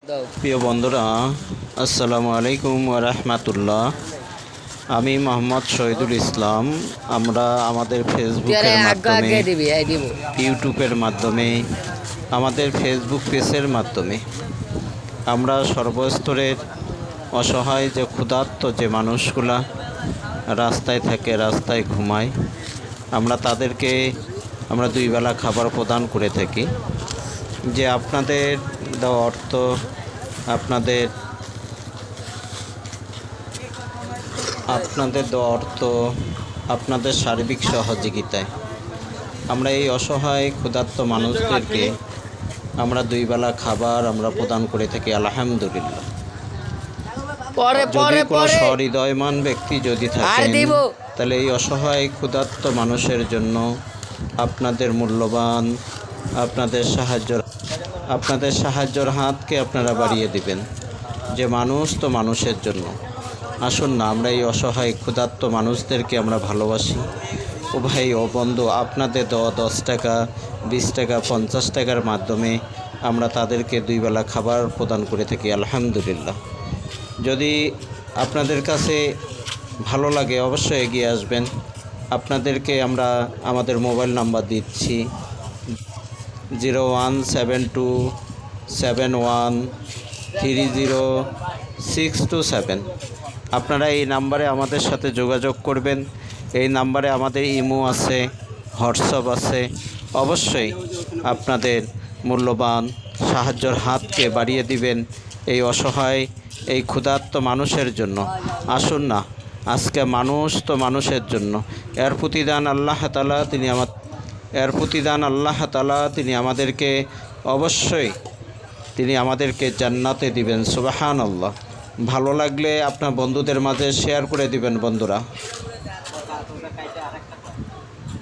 প্রিয় বন্ধুরা, আসসালামু আলাইকুম ওয়া রাহমাতুল্লাহ। আমি মোহাম্মদ শহীদুল ইসলাম। আমরা আমাদের ফেসবুকের মাধ্যমে, ইউটিউবের মাধ্যমে, আমাদের ফেসবুক পেজের মাধ্যমে আমরা সর্বস্তরের অসহায় যে ক্ষুধার্ত যে মানুষগুলা রাস্তায় থাকে, রাস্তায় ঘুমায়, আমরা তাদেরকে দুই বেলা খাবার প্রদান করে থাকি। যে আপনাদের দেওয়া অর্থ, আপনাদের আপনাদের সার্বিক সহযোগিতায় আমরা এই অসহায় ক্ষুধার্ত মানুষদেরকে দুই বেলা খাবার প্রদান করে থাকি, আলহামদুলিল্লাহ। যদি কোনো সহৃদয়মান ব্যক্তি যদি থাকেন, তাহলে এই অসহায় ক্ষুধার্ত মানুষের জন্য আপনাদের মূল্যবান আপনাদের সাহায্যের হাতকে আপনারা বাড়িয়ে দিবেন। যে মানুষ তো মানুষের জন্য। আসুন না, আমরা এই অসহায় ক্ষুধার্ত মানুষদেরকে আমরা ভালোবাসি। ও ভাই, ও বন্ধু, আপনাদের দেওয়া 10 টাকা, 20 টাকা, 50 টাকার মাধ্যমে আমরা তাদেরকে দুই বেলা খাবার প্রদান করে থাকি, আলহামদুলিল্লাহ। যদি আপনাদের কাছে ভালো লাগে অবশ্যই এগিয়ে আসবেন। আপনাদেরকে আমরা আমাদের মোবাইল নাম্বার দিচ্ছি 017271302627। আপনারা এই নাম্বারে আমাদের সাথে যোগাযোগ করবেন। এই নাম্বারে আমাদের ইমো আছে, হোয়াটসঅ্যাপ আছে। অবশ্যই আপনাদের মূল্যবান সাহায্যের হাতকে বাড়িয়ে দিবেন এই অসহায়, এই ক্ষুধার্ত মানুষের জন্য। আসুন না, আজকে মানুষ তো মানুষের জন্য। এর প্রতিদান আল্লাহ তাআলা তিনি আমাদেরকে অবশ্যই আমাদেরকে জান্নাতে দিবেন। সুবহানাল্লাহ। ভালো লাগলে আপনার বন্ধুদের মাঝে শেয়ার করে দিবেন বন্ধুরা।